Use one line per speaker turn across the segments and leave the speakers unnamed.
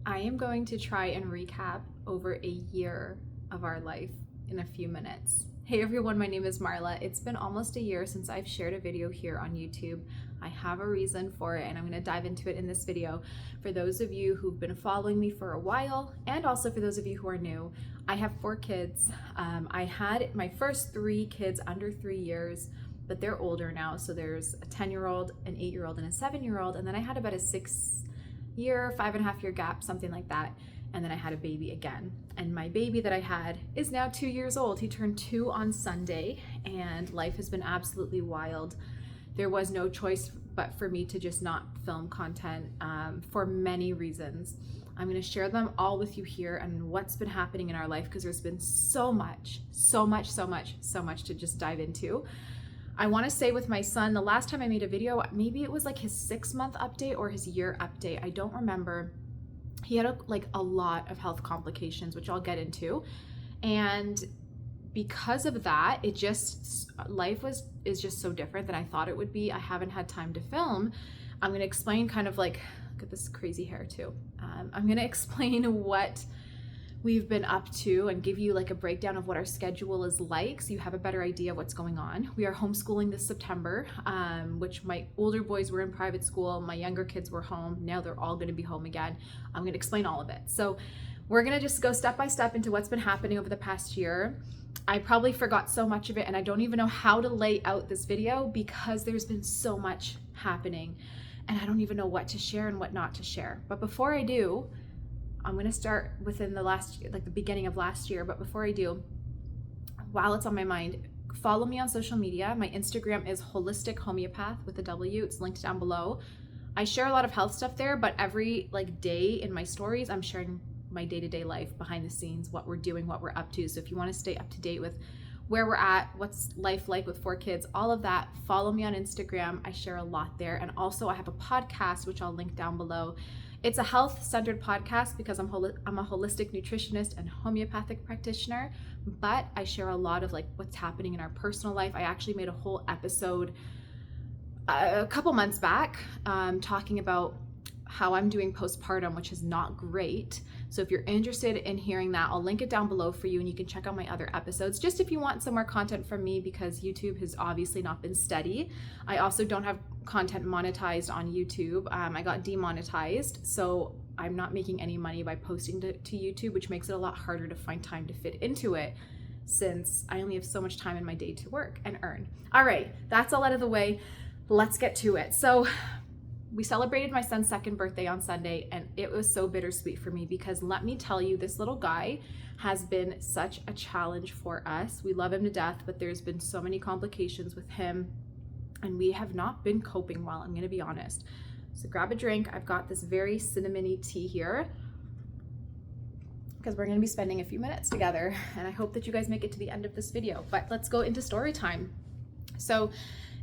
I am going to try and recap over a year of our life in a few minutes. Hey everyone, my name is Marla. It's been almost a year since I've shared a video here on YouTube. I have a reason for it and I'm going to dive into it in this video. For those of you who've been following me for a while, and also for those of you who are new, I have 4 kids. I had my first 3 kids under 3 years, but they're older now. So there's a 10-year-old, an 8-year-old, and a 7-year-old. And then I had about a 6-year, 5.5-year gap, something like that. And then I had a baby again. And my baby that I had is now 2 years old. He turned 2 on Sunday, and life has been absolutely wild. There was no choice but for me to just not film content for many reasons. I'm gonna share them all with you here and what's been happening in our life, because there's been so much to just dive into. I wanna say with my son, the last time I made a video, maybe it was like his 6-month update or his year update. I don't remember. He had a lot of health complications, which I'll get into. And because of that, life is just so different than I thought it would be. I haven't had time to film. I'm gonna explain look at this crazy hair too. I'm gonna explain what we've been up to and give you a breakdown of what our schedule is like, so you have a better idea of what's going on. We are homeschooling this September, which my older boys were in private school, my younger kids were home. Now they're all gonna be home again. I'm gonna explain all of it. So we're gonna just go step by step into what's been happening over the past year. I probably forgot so much of it, and I don't even know how to lay out this video because there's been so much happening and I don't even know what to share and what not to share. But before I do, I'm gonna start within the beginning of last year. But before I do, while it's on my mind, follow me on social media. My Instagram is Holistic Homeopath with a W. It's linked down below. I share a lot of health stuff there, but every day in my stories, I'm sharing my day-to-day life, behind the scenes, what we're doing, what we're up to. So if you want to stay up to date with where we're at, what's life like with 4 kids, all of that, follow me on Instagram. I share a lot there. And also I have a podcast, which I'll link down below. It's a health-centered podcast because I'm a holistic nutritionist and homeopathic practitioner, but I share a lot of what's happening in our personal life. I actually made a whole episode a couple months back talking about how I'm doing postpartum, which is not great. So if you're interested in hearing that, I'll link it down below for you, and you can check out my other episodes just if you want some more content from me, because YouTube has obviously not been steady. I also don't have content monetized on YouTube. I got demonetized, so I'm not making any money by posting to YouTube, which makes it a lot harder to find time to fit into it, since I only have so much time in my day to work and earn. All right, that's all out of the way. Let's get to it. So we celebrated my son's 2nd birthday on Sunday, and it was so bittersweet for me because let me tell you, this little guy has been such a challenge for us. We love him to death, but there's been so many complications with him, and we have not been coping well, I'm gonna be honest. So grab a drink. I've got this very cinnamony tea here because we're gonna be spending a few minutes together, and I hope that you guys make it to the end of this video. But let's go into story time. So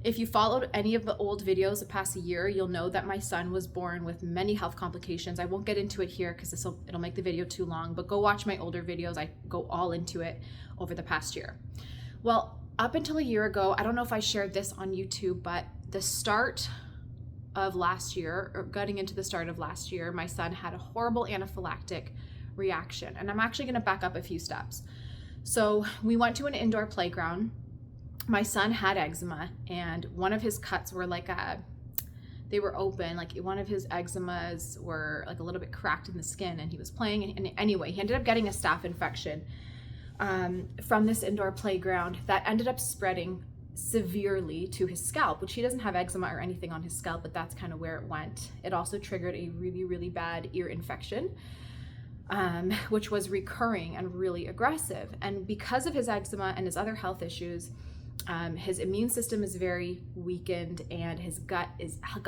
if you followed any of the old videos the past year, you'll know that my son was born with many health complications. I won't get into it here because it'll make the video too long, but go watch my older videos. I go all into it over the past year. Well, up until a year ago, I don't know if I shared this on YouTube, but the start of last year, or getting into the start of last year, my son had a horrible anaphylactic reaction. And I'm actually gonna back up a few steps. So we went to an indoor playground. My son had eczema, and one of his cuts were they were open, one of his eczemas were a little bit cracked in the skin, and he was playing, and anyway, he ended up getting a staph infection from this indoor playground that ended up spreading severely to his scalp, which he doesn't have eczema or anything on his scalp, but that's kind of where it went. It also triggered a really bad ear infection, which was recurring and really aggressive. And because of his eczema and his other health issues, his immune system is very weakened, and his gut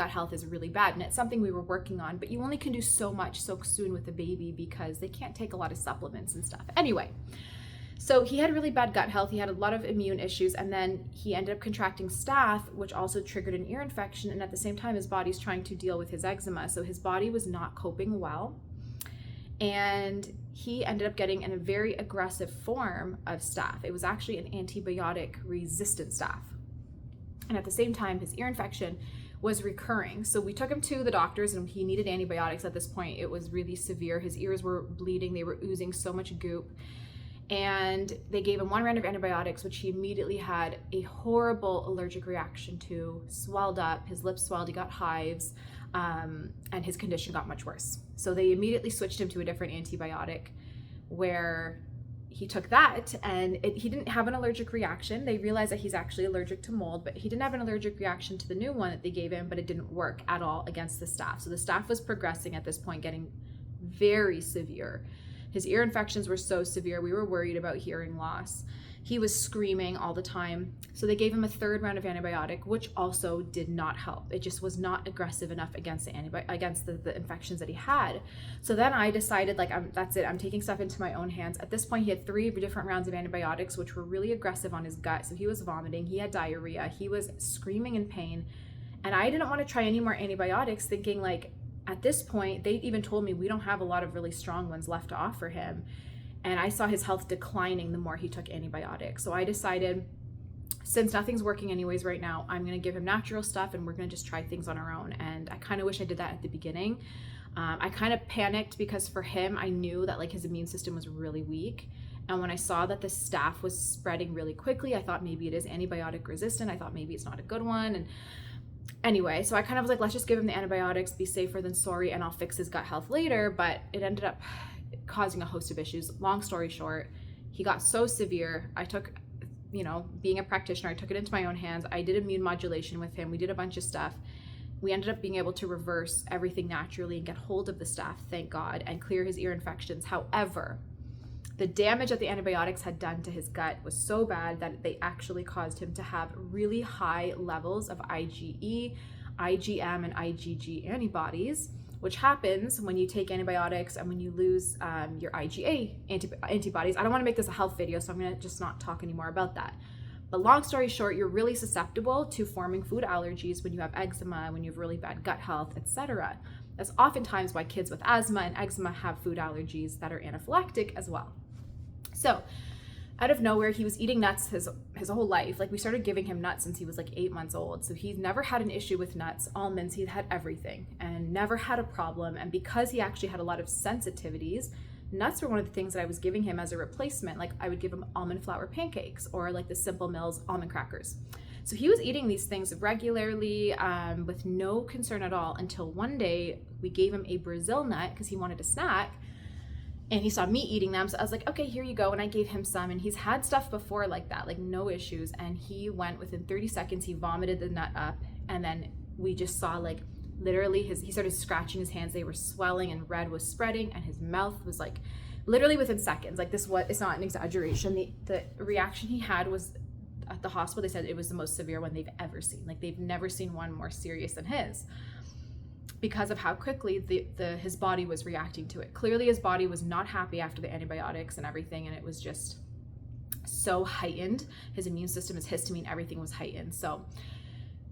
health is really bad, and it's something we were working on, but you only can do so much so soon with a baby because they can't take a lot of supplements and stuff. Anyway, so he had really bad gut health, he had a lot of immune issues, and then he ended up contracting staph, which also triggered an ear infection, and at the same time his body's trying to deal with his eczema, so his body was not coping well, and he ended up getting in a very aggressive form of staph. It was actually an antibiotic resistant staph. And at the same time, his ear infection was recurring. So we took him to the doctors and he needed antibiotics at this point. It was really severe. His ears were bleeding. They were oozing so much goop. And they gave him one round of antibiotics, which he immediately had a horrible allergic reaction to, swelled up, his lips swelled, he got hives, and his condition got much worse. So they immediately switched him to a different antibiotic where he took that and he didn't have an allergic reaction. They realized that he's actually allergic to mold, but he didn't have an allergic reaction to the new one that they gave him, but it didn't work at all against the staph. So the staph was progressing at this point, getting very severe. His ear infections were so severe, we were worried about hearing loss. He was screaming all the time. So they gave him a third round of antibiotic, which also did not help. It just was not aggressive enough against the infections that he had. So then I decided, like, that's it. I'm taking stuff into my own hands. At this point, he had 3 different rounds of antibiotics, which were really aggressive on his gut. So he was vomiting, he had diarrhea, he was screaming in pain. And I didn't want to try any more antibiotics, thinking like, at this point, they even told me we don't have a lot of really strong ones left to offer him. And I saw his health declining the more he took antibiotics. So I decided, since nothing's working anyways right now, I'm gonna give him natural stuff and we're gonna just try things on our own. And I kind of wish I did that at the beginning. I kind of panicked because for him, I knew that like his immune system was really weak. And when I saw that the staph was spreading really quickly, I thought maybe it is antibiotic resistant. I thought maybe it's not a good one. And anyway, so I kind of was like, let's just give him the antibiotics, be safer than sorry, and I'll fix his gut health later. But it ended up causing a host of issues. Long story short, he got so severe. I took, being a practitioner, I took it into my own hands. I did immune modulation with him. We did a bunch of stuff. We ended up being able to reverse everything naturally and get hold of the staph, thank God, and clear his ear infections. However, the damage that the antibiotics had done to his gut was so bad that they actually caused him to have really high levels of IgE, IgM, and IgG antibodies, which happens when you take antibiotics and when you lose your IgA antibodies. I don't want to make this a health video, so I'm going to just not talk anymore about that. But long story short, you're really susceptible to forming food allergies when you have eczema, when you have really bad gut health, etc. That's oftentimes why kids with asthma and eczema have food allergies that are anaphylactic as well. So out of nowhere, he was eating nuts his whole life. Like, we started giving him nuts since he was like 8 months old. So he's never had an issue with nuts, almonds, he had everything and never had a problem. And because he actually had a lot of sensitivities, nuts were one of the things that I was giving him as a replacement. Like, I would give him almond flour pancakes or like the Simple Mills almond crackers. So he was eating these things regularly with no concern at all until one day we gave him a Brazil nut because he wanted a snack. And he saw me eating them. So I was like, okay, here you go. And I gave him some. And he's had stuff before like that, like no issues. And he went within 30 seconds, he vomited the nut up. And then we just saw like literally he started scratching his hands. They were swelling and red was spreading. And his mouth was like literally within seconds. Like it's not an exaggeration. The reaction he had was at the hospital. They said it was the most severe one they've ever seen. Like, they've never seen one more serious than his, because of how quickly his body was reacting to it. Clearly his body was not happy after the antibiotics and everything, and it was just so heightened. His immune system, his histamine, everything was heightened. So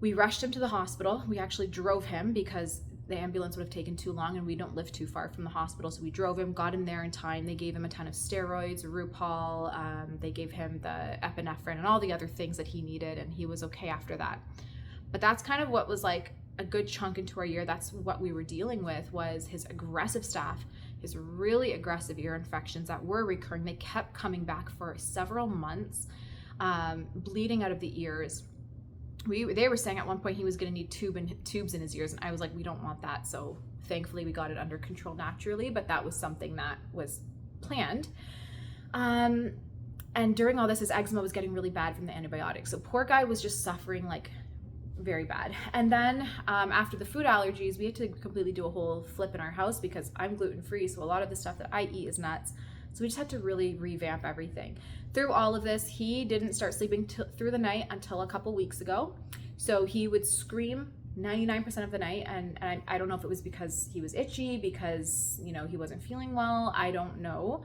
we rushed him to the hospital. We actually drove him because the ambulance would have taken too long and we don't live too far from the hospital. So we drove him, got him there in time. They gave him a ton of steroids, Rupall, they gave him the epinephrine and all the other things that he needed, and he was okay after that. But that's kind of what was like a good chunk into our year. That's what we were dealing with, was his aggressive staph, his really aggressive ear infections that were recurring. They kept coming back for several months, bleeding out of the ears. They were saying at one point he was going to need tubes in his ears, and I was like, we don't want that. So thankfully we got it under control naturally, but that was something that was planned. And during all this, his eczema was getting really bad from the antibiotics. So poor guy was just suffering like very bad. And then after the food allergies, we had to completely do a whole flip in our house because I'm gluten-free. So a lot of the stuff that I eat is nuts. So we just had to really revamp everything. Through all of this, he didn't start sleeping through the night until a couple weeks ago. So he would scream 99% of the night. And I don't know if it was because he was itchy, because, he wasn't feeling well. I don't know.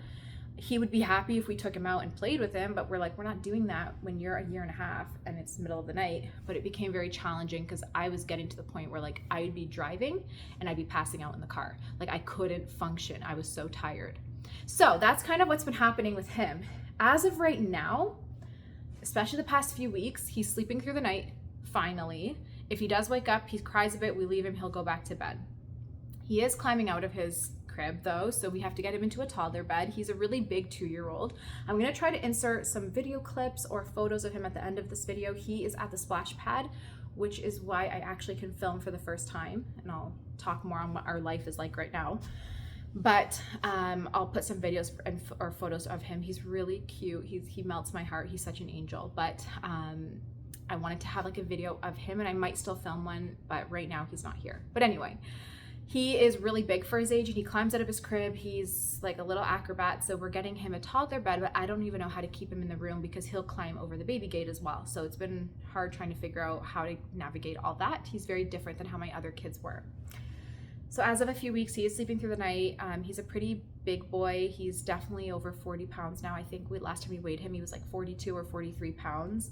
He would be happy if we took him out and played with him, but we're like, we're not doing that when you're a year and a half and it's the middle of the night. But it became very challenging because I was getting to the point where like I would be driving and I'd be passing out in the car. Like, I couldn't function. I was so tired. So that's kind of what's been happening with him. As of right now, especially the past few weeks, he's sleeping through the night, finally. If he does wake up, he cries a bit, we leave him, he'll go back to bed. He is climbing out of his crib though, so we have to get him into a toddler bed. He's a really big 2-year-old. I'm gonna try to insert some video clips or photos of him at the end of this video. He is at the splash pad, which is why I actually can film for the first time, and I'll talk more on what our life is like right now. But I'll put some videos or photos of him. He's really cute. He melts my heart. He's such an angel. But I wanted to have like a video of him, and I might still film one, but right now he's not here. But anyway, he is really big for his age, and he climbs out of his crib. He's like a little acrobat, so we're getting him a toddler bed, but I don't even know how to keep him in the room because he'll climb over the baby gate as well. So it's been hard trying to figure out how to navigate all that. He's very different than how my other kids were. So as of a few weeks, he is sleeping through the night. He's a pretty big boy. He's definitely over 40 pounds now. I think last time we weighed him, he was like 42 or 43 pounds.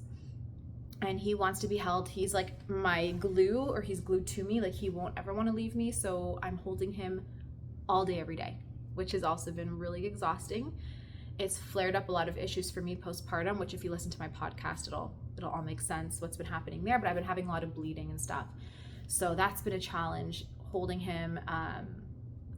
And he wants to be held. He's like my glue, or he's glued to me. Like he won't ever want to leave me. So I'm holding him all day, every day, which has also been really exhausting. It's flared up a lot of issues for me postpartum, which if you listen to my podcast, it'll all make sense what's been happening there. But I've been having a lot of bleeding and stuff. So that's been a challenge, holding him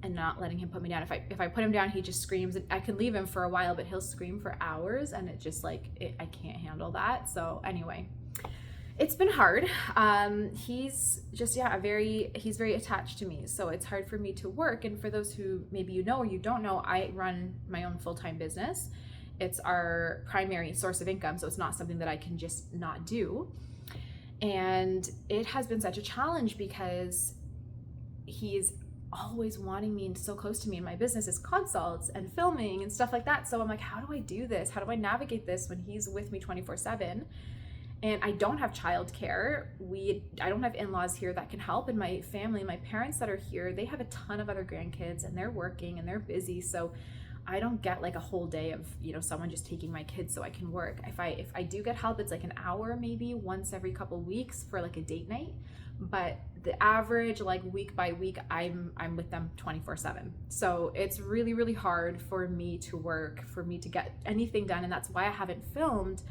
and not letting him put me down. If I put him down, he just screams. I can leave him for a while, but he'll scream for hours, and it just like, I can't handle that. So anyway, it's been hard. He's just, he's very attached to me. So it's hard for me to work. And for those who maybe you know or you don't know, I run my own full-time business. It's our primary source of income. So it's not something that I can just not do. And it has been such a challenge because he's always wanting me and so close to me, and my business is consults and filming and stuff like that. So I'm like, how do I do this? How do I navigate this when he's with me 24/7? And I don't have childcare. I don't have in-laws here that can help. And my family, my parents that are here, they have a ton of other grandkids, and they're working and they're busy. So I don't get like a whole day of, someone just taking my kids so I can work. If I do get help, it's like an hour, maybe once every couple weeks for like a date night. But the average, like week by week, I'm with them 24/7. So it's really, really hard for me to work, for me to get anything done. And that's why I haven't filmed.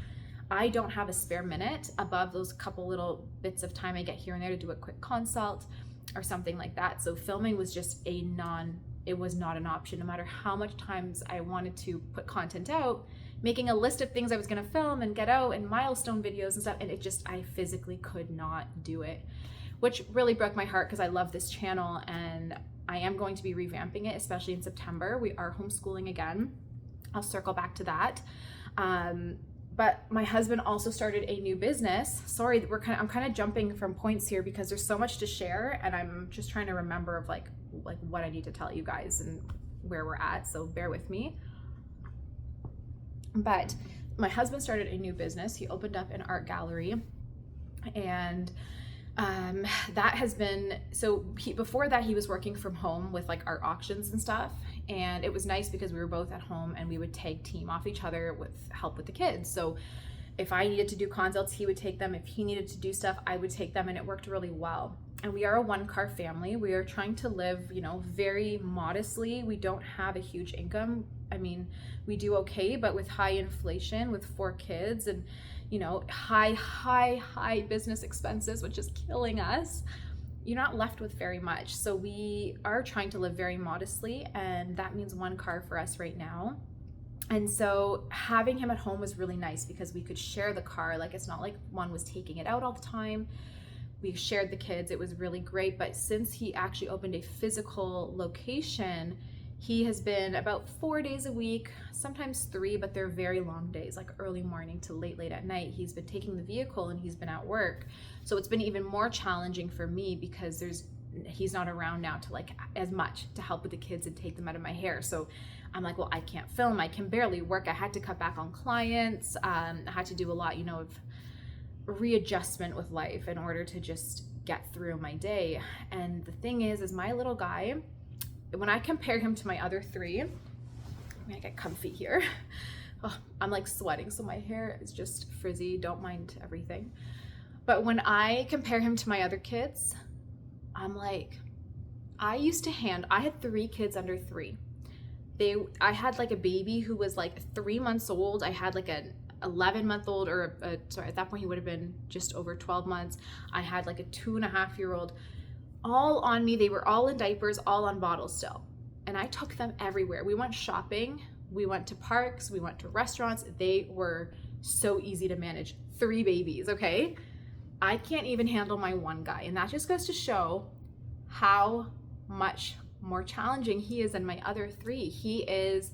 I don't have a spare minute above those couple little bits of time I get here and there to do a quick consult or something like that. So filming was just it was not an option. No matter how much times I wanted to put content out, making a list of things I was gonna film and get out and milestone videos and stuff, and I physically could not do it, which really broke my heart because I love this channel and I am going to be revamping it, especially in September. We are homeschooling again. I'll circle back to that. But my husband also started a new business. Sorry, I'm kind of jumping from points here because there's so much to share, and I'm just trying to remember of like what I need to tell you guys and where we're at. So bear with me. But my husband started a new business. He opened up an art gallery, and that has been, before that he was working from home with like art auctions and stuff. And it was nice because we were both at home and we would tag team off each other with help with the kids. So if I needed to do consults, he would take them. If he needed to do stuff, I would take them, and it worked really well. And we are a 1-car family. We are trying to live, very modestly. We don't have a huge income. I mean, we do okay, but with high inflation, with 4 kids and, high business expenses, which is killing us, you're not left with very much. So we are trying to live very modestly, and that means 1 car for us right now. And so having him at home was really nice because we could share the car. Like, it's not like one was taking it out all the time. We shared the kids. It was really great. But since he actually opened a physical location, he has been about 4 days a week, sometimes 3, but they're very long days, like early morning to late at night. He's been taking the vehicle and he's been at work. So it's been even more challenging for me because he's not around now to like as much to help with the kids and take them out of my hair. So I'm like, well, I can't film. I can barely work. I had to cut back on clients. I had to do a lot, of readjustment with life in order to just get through my day. And the thing is my little guy, when I compare him to my other 3, I'm gonna get comfy here. Oh, I'm like sweating, so my hair is just frizzy. Don't mind everything. But when I compare him to my other kids, I'm like, I had 3 kids under 3. I had like a baby who was like 3 months old. I had like 11-month-old, or sorry, at that point he would have been just over 12 months. I had like a 2.5-year-old, all on me. They were all in diapers, all on bottles still. And I took them everywhere. We went shopping, we went to parks, we went to restaurants. They were so easy to manage. 3 babies, okay? I can't even handle my one guy. And that just goes to show how much more challenging he is than my other 3. He is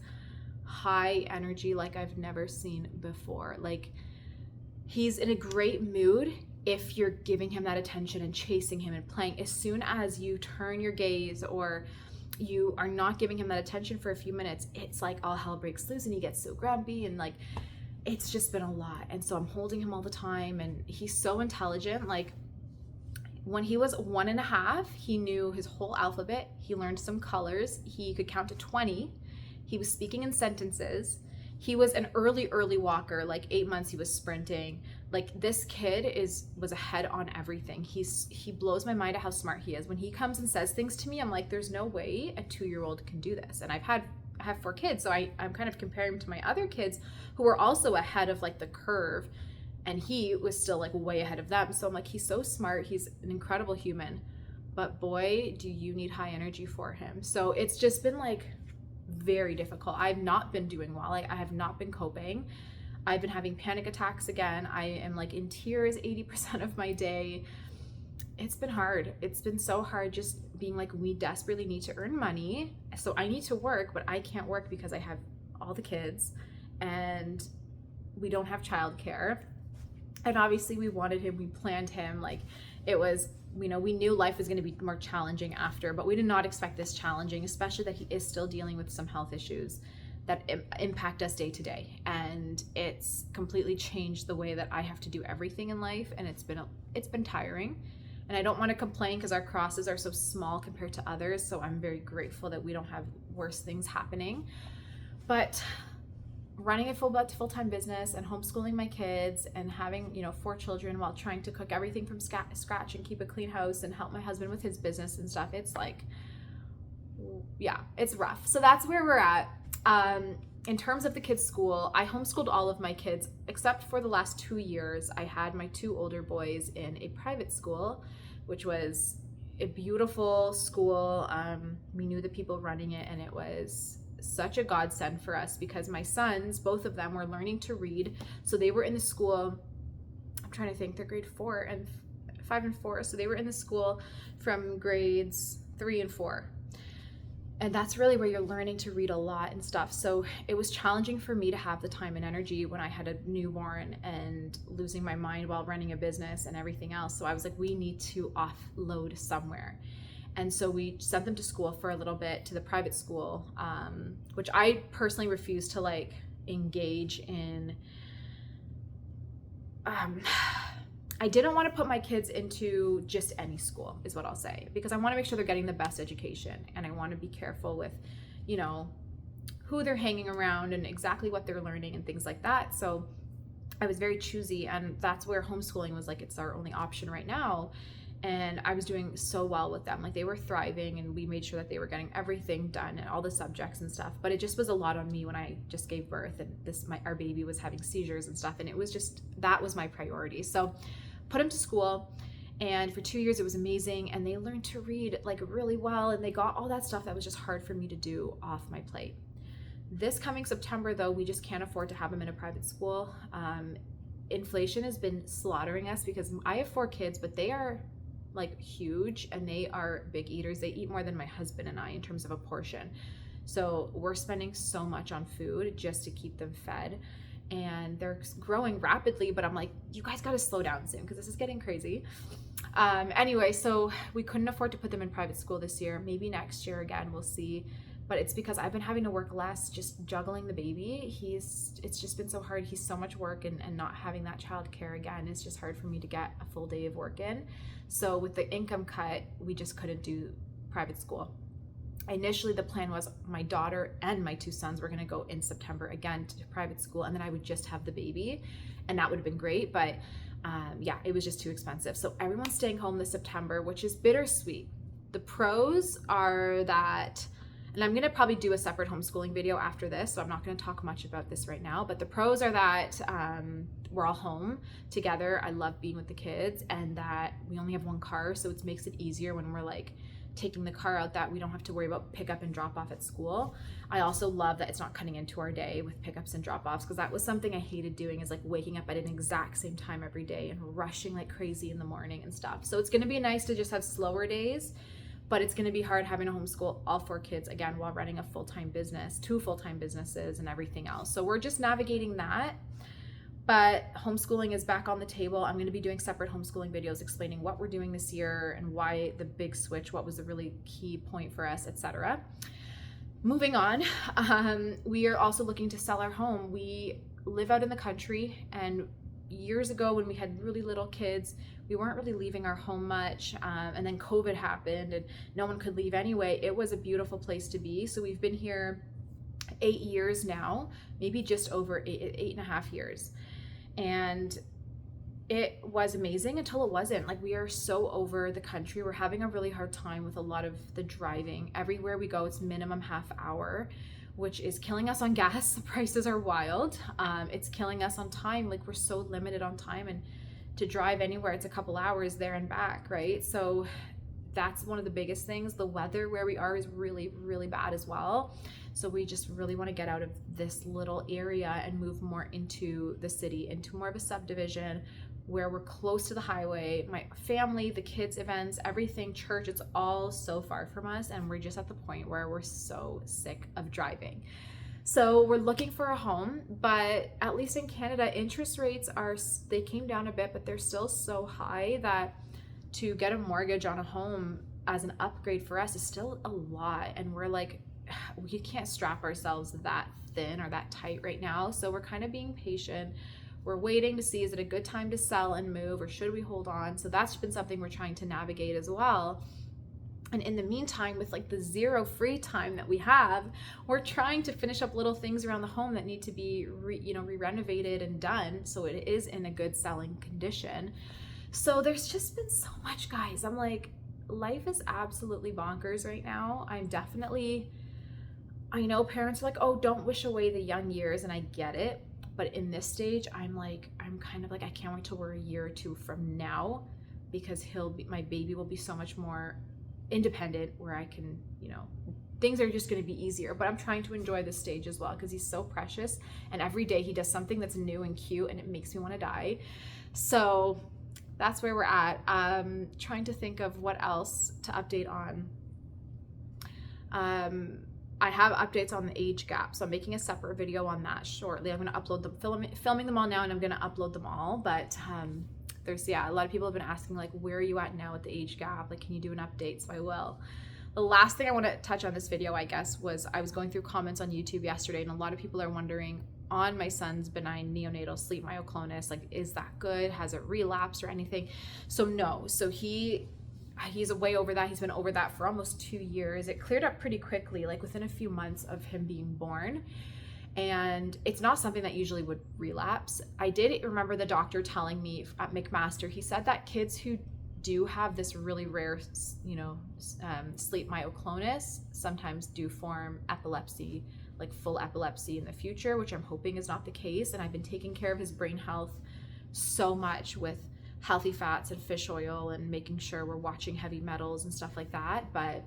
high energy like I've never seen before. Like, he's in a great mood if you're giving him that attention and chasing him and playing. As soon as you turn your gaze or you are not giving him that attention for a few minutes, it's like all hell breaks loose and he gets so grumpy, and like, it's just been a lot. And so I'm holding him all the time, and he's so intelligent. Like, when he was 1.5, he knew his whole alphabet. He learned some colors. He could count to 20. He was speaking in sentences. He was an early walker. Like 8 months he was sprinting. Like, this kid was ahead on everything. He blows my mind at how smart he is. When he comes and says things to me, I'm like, there's no way a 2-year-old can do this. And I have 4 kids, so I'm kind of comparing him to my other kids who were also ahead of like the curve, and he was still like way ahead of them. So I'm like, he's so smart. He's an incredible human, but boy, do you need high energy for him. So it's just been like very difficult. I've not been doing well. Like, I have not been coping. I've been having panic attacks again. I am like in tears 80% of my day. It's been hard. It's been so hard just being like, we desperately need to earn money. So I need to work, but I can't work because I have all the kids and we don't have childcare. And obviously we wanted him, we planned him. Like, it was, we knew life was going to be more challenging after, but we did not expect this challenging, especially that he is still dealing with some health issues that impact us day to day. And it's completely changed the way that I have to do everything in life. And it's been tiring. And I don't want to complain because our crosses are so small compared to others. So I'm very grateful that we don't have worse things happening. But running a full-time business and homeschooling my kids and having 4 children while trying to cook everything from scratch and keep a clean house and help my husband with his business and stuff, it's like, yeah, it's rough. So that's where we're at. In terms of the kids' school, I homeschooled all of my kids except for the last 2 years. I had my 2 older boys in a private school, which was a beautiful school. We knew the people running it, and it was such a godsend for us because my sons, both of them, were learning to read. So they were in the school, I'm trying to think, they're grade 4 and 5 and 4. So they were in the school from grades 3 and 4. And that's really where you're learning to read a lot and stuff. So it was challenging for me to have the time and energy when I had a newborn and losing my mind while running a business and everything else. So I was like, we need to offload somewhere. And so we sent them to school for a little bit, to the private school, which I personally refuse to like engage in. I didn't want to put my kids into just any school, is what I'll say, because I want to make sure they're getting the best education, and I want to be careful with, who they're hanging around and exactly what they're learning and things like that. So I was very choosy, and that's where homeschooling was like, it's our only option right now. And I was doing so well with them. Like, they were thriving, and we made sure that they were getting everything done and all the subjects and stuff. But it just was a lot on me when I just gave birth, and our baby was having seizures and stuff. And it was just, that was my priority. So put him to school, and for 2 years it was amazing. And they learned to read like really well, and they got all that stuff that was just hard for me to do off my plate. This coming September, though, we just can't afford to have him in a private school. Inflation has been slaughtering us because I have 4 kids, but they are like huge, and they are big eaters. They eat more than my husband and I in terms of a portion. So we're spending so much on food just to keep them fed, and they're growing rapidly, but I'm like, you guys got to slow down soon because this is getting crazy. Anyway, so we couldn't afford to put them in private school this year. Maybe next year again, we'll see. But it's because I've been having to work less, just juggling the baby. It's just been so hard. He's so much work, and not having that childcare again, it's just hard for me to get a full day of work in. So with the income cut, we just couldn't do private school. Initially, the plan was my daughter and my 2 sons were gonna go in September again to private school, and then I would just have the baby, and that would have been great. But yeah, it was just too expensive. So everyone's staying home this September, which is bittersweet. The pros are that And I'm gonna probably do a separate homeschooling video after this, so I'm not gonna talk much about this right now. But the pros are that we're all home together. I love being with the kids, and that we only have one car, so it makes it easier when we're like taking the car out, that we don't have to worry about pick up and drop off at school. I also love that it's not cutting into our day with pickups and drop offs, because that was something I hated doing, is like waking up at an exact same time every day and rushing like crazy in the morning and stuff. So it's gonna be nice to just have slower days, but it's gonna be hard having to homeschool all 4 kids again while running a full-time business, 2 full-time businesses and everything else. So we're just navigating that. But homeschooling is back on the table. I'm going to be doing separate homeschooling videos explaining what we're doing this year and why the big switch, what was the really key point for us, etc. Moving on, we are also looking to sell our home. We live out in the country, and years ago when we had really little kids, we weren't really leaving our home much, and then COVID happened and no one could leave anyway. It was a beautiful place to be. So we've been here 8 years now, maybe just over 8.5 years. And it was amazing until it wasn't. Like, we are so over the country. We're having a really hard time with a lot of the driving. Everywhere we go, it's minimum half hour, which is killing us on gas. The prices are wild. It's killing us on time. Like, we're so limited on time, and to drive anywhere, it's a couple hours there and back, right? So that's one of the biggest things. The weather where we are is really, really bad as well. So we just really want to get out of this little area and move more into the city, into more of a subdivision where we're close to the highway. My family, the kids' events, everything, church, it's all so far from us. And we're just at the point where we're so sick of driving. So we're looking for a home, but at least in Canada, interest rates they came down a bit, but they're still so high that to get a mortgage on a home as an upgrade for us is still a lot. And we're like, we can't strap ourselves that thin or that tight right now. So we're kind of being patient. We're waiting to see, is it a good time to sell and move, or should we hold on? So that's been something we're trying to navigate as well. And in the meantime, with like the zero free time that we have, we're trying to finish up little things around the home that need to be re-renovated and done so it is in a good selling condition. So there's just been so much, guys. I'm like, life is absolutely bonkers right now. I know parents are like, oh, don't wish away the young years, and I get it. But in this stage, I'm kind of like, I can't wait till we're a year or 2 from now, because my baby will be so much more independent, where I can, things are just going to be easier. But I'm trying to enjoy this stage as well, because he's so precious, and every day he does something that's new and cute, and it makes me want to die. So that's where we're at. Trying to think of what else to update on. I have updates on the age gap, so I'm making a separate video on that shortly. I'm going to upload them, filming them all now, and I'm going to upload them all. But there's a lot of people have been asking, like, where are you at now with the age gap? Like, can you do an update? So I will. The last thing I want to touch on this video, I guess, was I was going through comments on YouTube yesterday, and a lot of people are wondering on my son's benign neonatal sleep myoclonus, like, is that good? Has it relapsed or anything? So no. So he's way over that. He's been over that for almost 2 years. It cleared up pretty quickly, like within a few months of him being born. And it's not something that usually would relapse. I did remember the doctor telling me at McMaster, he said that kids who do have this really rare, sleep myoclonus sometimes do form epilepsy, like full epilepsy in the future, which I'm hoping is not the case. And I've been taking care of his brain health so much with healthy fats and fish oil and making sure we're watching heavy metals and stuff like that. But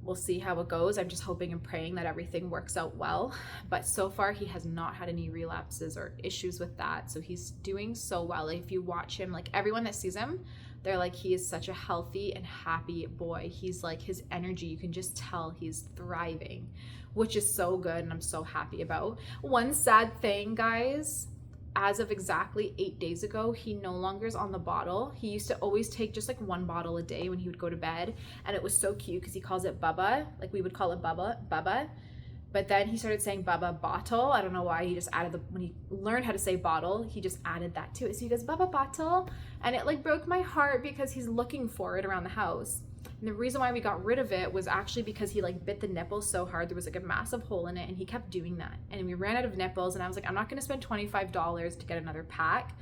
we'll see how it goes. I'm just hoping and praying that everything works out well. But so far, he has not had any relapses or issues with that. So he's doing so well. Like, if you watch him, like, everyone that sees him, they're like, he is such a healthy and happy boy. He's like, his energy, you can just tell he's thriving, which is so good, and I'm so happy about. One sad thing, guys, as of exactly 8 days ago, he no longer is on the bottle. He used to always take just like 1 bottle a day when he would go to bed, and it was so cute because he calls it Bubba, like we would call it Bubba. But then he started saying Bubba bottle. I don't know why. He just added when he learned how to say bottle, he just added that to it. So he goes Bubba bottle, and it like broke my heart because he's looking for it around the house. And the reason why we got rid of it was actually because he like bit the nipple so hard. There was like a massive hole in it, and he kept doing that. And we ran out of nipples, and I was like, I'm not going to spend $25 to get another pack.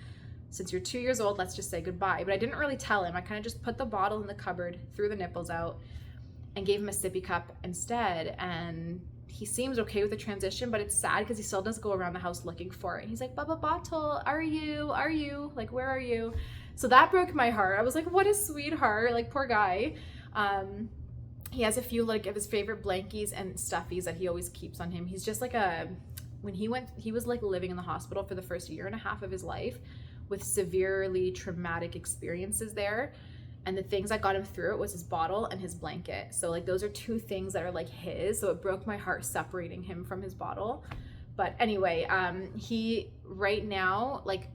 Since you're 2 years old, let's just say goodbye. But I didn't really tell him. I kind of just put the bottle in the cupboard, threw the nipples out. and gave him a sippy cup instead. And he seems okay with the transition, but it's sad because he still does go around the house looking for it. He's like, Bubba Bottle, are you? Like, where are you? So that broke my heart. I was like, what a sweetheart. Like, poor guy. He has a few like of his favorite blankies and stuffies that he always keeps on him. He's just like when he was like living in the hospital for the first year and a half of his life with severely traumatic experiences there. And the things that got him through it was his bottle and his blanket. So like those are two things that are like his. So it broke my heart separating him from his bottle. But anyway, he right now, like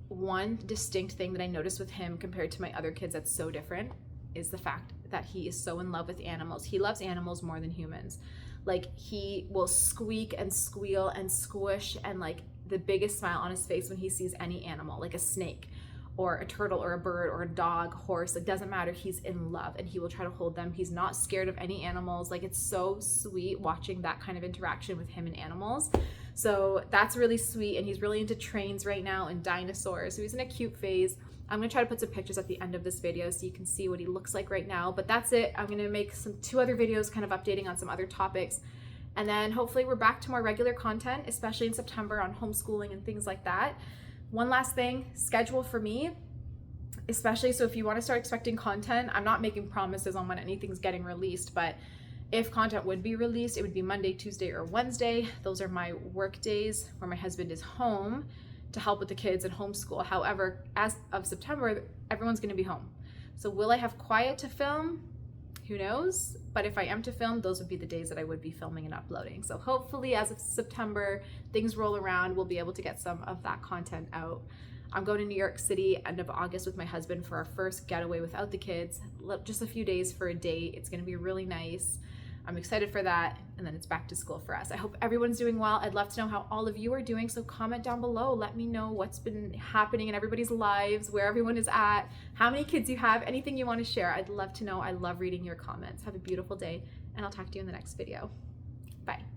one distinct thing that I noticed with him compared to my other kids that's so different is the fact that he is so in love with animals. He loves animals more than humans. Like he will squeak and squeal and squish and like the biggest smile on his face when he sees any animal, like a snake or a turtle or a bird or a dog, horse, it doesn't matter. He's in love and he will try to hold them. He's not scared of any animals. Like it's so sweet watching that kind of interaction with him and animals. So that's really sweet. And he's really into trains right now and dinosaurs. So he's in a cute phase. I'm gonna try to put some pictures at the end of this video so you can see what he looks like right now, but that's it. I'm gonna make two other videos kind of updating on some other topics. And then hopefully we're back to more regular content, especially in September on homeschooling and things like that. One last thing, schedule for me, especially so if you wanna start expecting content, I'm not making promises on when anything's getting released, but if content would be released, it would be Monday, Tuesday, or Wednesday. Those are my work days where my husband is home to help with the kids and homeschool. However, as of September, everyone's gonna be home. So will I have quiet to film? Who knows? But if I am to film, those would be the days that I would be filming and uploading. So hopefully as of September, things roll around, we'll be able to get some of that content out. I'm going to New York City end of August with my husband for our first getaway without the kids. Just a few days for a date. It's gonna be really nice. I'm excited for that, and then it's back to school for us. I hope everyone's doing well. I'd love to know how all of you are doing, so comment down below. Let me know what's been happening in everybody's lives, where everyone is at, how many kids you have, anything you want to share. I'd love to know. I love reading your comments. Have a beautiful day, and I'll talk to you in the next video. Bye.